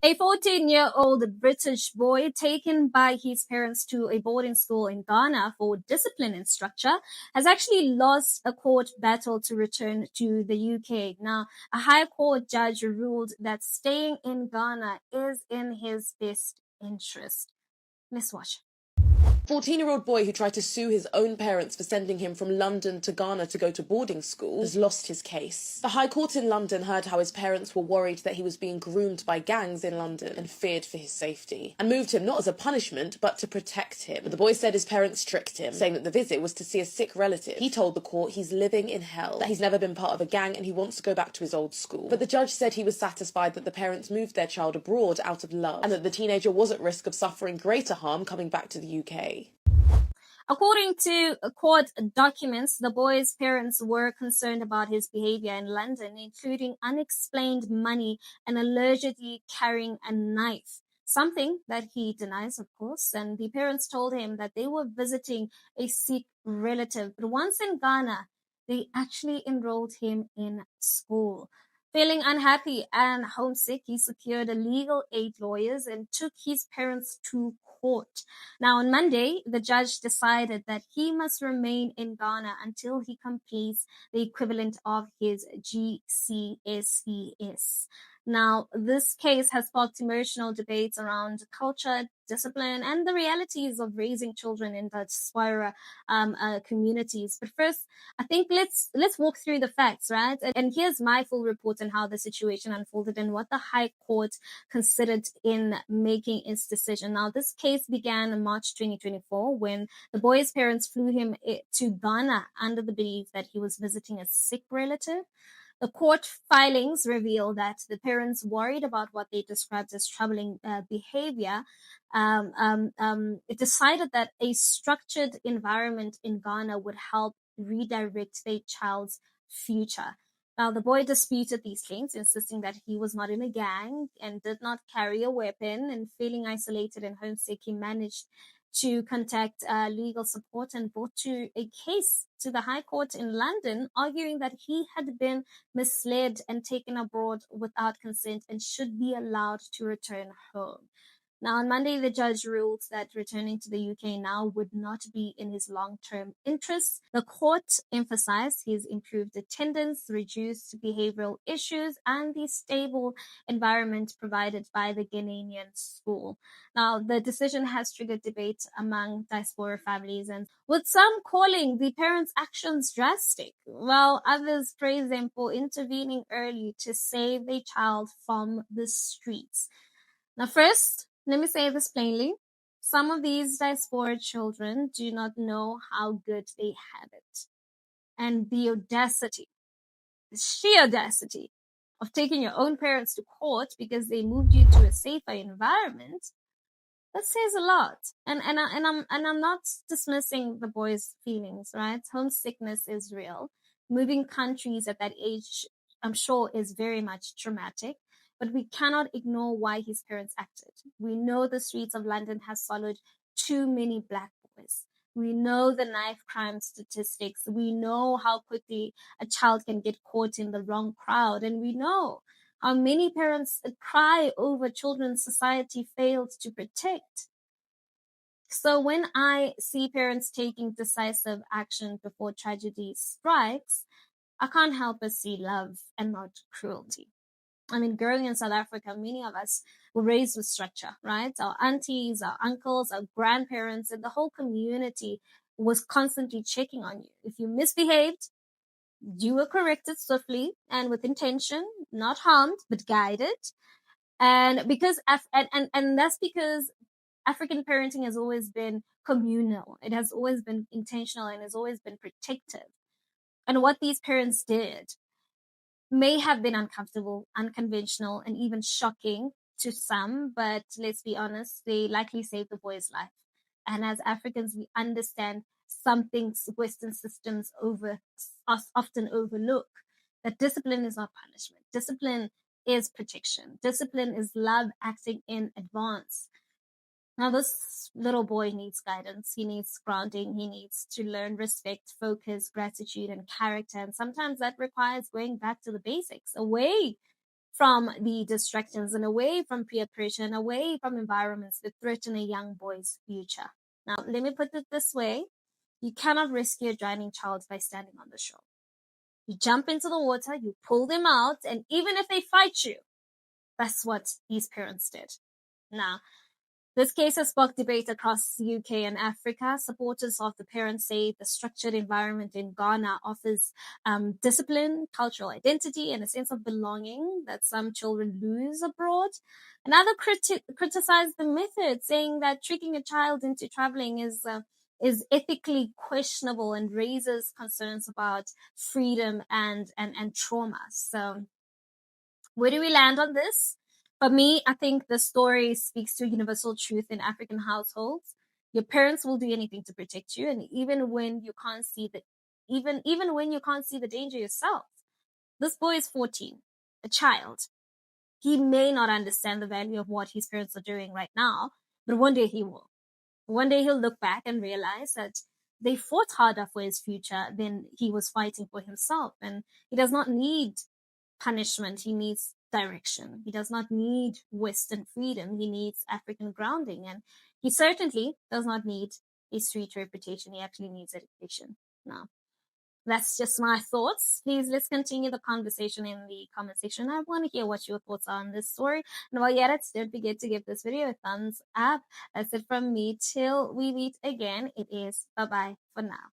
A 14-year-old British boy taken by his parents to a boarding school in Ghana for discipline and structure has actually lost a court battle to return to the UK. Now, a high court judge ruled that staying in Ghana is in his best interest. Let's watch. 14-year-old boy who tried to sue his own parents for sending him from London to Ghana to go to boarding school has lost his case. The High Court in London heard how his parents were worried that he was being groomed by gangs in London and feared for his safety, and moved him not as a punishment but to protect him. But the boy said his parents tricked him, saying that the visit was to see a sick relative. He told the court he's living in hell, that he's never been part of a gang and he wants to go back to his old school. But the judge said he was satisfied that the parents moved their child abroad out of love, and that the teenager was at risk of suffering greater harm coming back to the UK. According to court documents, the boy's parents were concerned about his behavior in London, including unexplained money and allegedly carrying a knife, something that he denies, of course. And the parents told him that they were visiting a sick relative. But once in Ghana, they actually enrolled him in school. Feeling unhappy and homesick, he secured legal aid lawyers and took his parents to court. Now, on Monday, the judge decided that he must remain in Ghana until he completes the equivalent of his GCSEs. Now, this case has sparked emotional debates around culture, discipline, and the realities of raising children in diaspora communities. But first, I think let's walk through the facts, right? And here's my full report on how the situation unfolded and what the High Court considered in making its decision. Now, this case began in March 2024 when the boy's parents flew him to Ghana under the belief that he was visiting a sick relative. The court filings reveal that the parents, worried about what they described as troubling behavior, it decided that a structured environment in Ghana would help redirect their child's future. Now, the boy disputed these claims, insisting that he was not in a gang and did not carry a weapon, and feeling isolated and homesick, he managed to contact legal support and brought to a case to the High Court in London, arguing that he had been misled and taken abroad without consent and should be allowed to return home. Now, on Monday, the judge ruled that returning to the UK now would not be in his long-term interests. The court emphasized his improved attendance, reduced behavioral issues, and the stable environment provided by the Ghanaian school. Now, the decision has triggered debate among diaspora families, and with some calling the parents' actions drastic, while others praise them for intervening early to save their child from the streets. Now, first, let me say this plainly. Some of these diaspora children do not know how good they have it. And the audacity, the sheer audacity of taking your own parents to court because they moved you to a safer environment, that says a lot. And I'm not dismissing the boy's feelings, right? Homesickness is real. Moving countries at that age, I'm sure, is very much traumatic. But we cannot ignore why his parents acted. We know the streets of London has swallowed too many black boys. We know the knife crime statistics. We know how quickly a child can get caught in the wrong crowd. And we know how many parents cry over children society failed to protect. So when I see parents taking decisive action before tragedy strikes, I can't help but see love and not cruelty. I mean, growing in South Africa, many of us were raised with structure, right? Our aunties, our uncles, our grandparents, and the whole community was constantly checking on you. If you misbehaved, you were corrected swiftly and with intention, not harmed, but guided. And because, and that's because African parenting has always been communal. It has always been intentional and has always been protective. And what these parents did may have been uncomfortable, unconventional, and even shocking to some, but let's be honest, they likely saved the boy's life. And as Africans, we understand something Western systems often overlook, that discipline is not punishment. Discipline is protection. Discipline is love acting in advance. Now, this little boy needs guidance. He needs grounding. He needs to learn respect, focus, gratitude, and character. And sometimes that requires going back to the basics, away from the distractions and away from peer pressure and away from environments that threaten a young boy's future. Now, let me put it this way. You cannot rescue a drowning child by standing on the shore. You jump into the water, you pull them out, and even if they fight you, that's what these parents did. Now, this case has sparked debate across the UK and Africa. Supporters of the parents say the structured environment in Ghana offers discipline, cultural identity, and a sense of belonging that some children lose abroad. Another criticized the method, saying that tricking a child into traveling is ethically questionable and raises concerns about freedom and trauma. So where do we land on this? For me, I think the story speaks to universal truth in African households. Your parents will do anything to protect you, and even when you can't see even when you can't see the danger yourself. This boy is 14, a child. He may not understand the value of what his parents are doing right now, but one day he will. One day he'll look back and realize that they fought harder for his future than he was fighting for himself, and he does not need punishment. He needs direction. He does not need Western freedom. He needs African grounding. And he certainly does not need a street reputation. He actually needs education. Now, that's just my thoughts. Please, let's continue the conversation in the comment section. I want to hear what your thoughts are on this story. And while you're at it, don't forget to give this video a thumbs up. That's it from me. Till we meet again, it is bye-bye for now.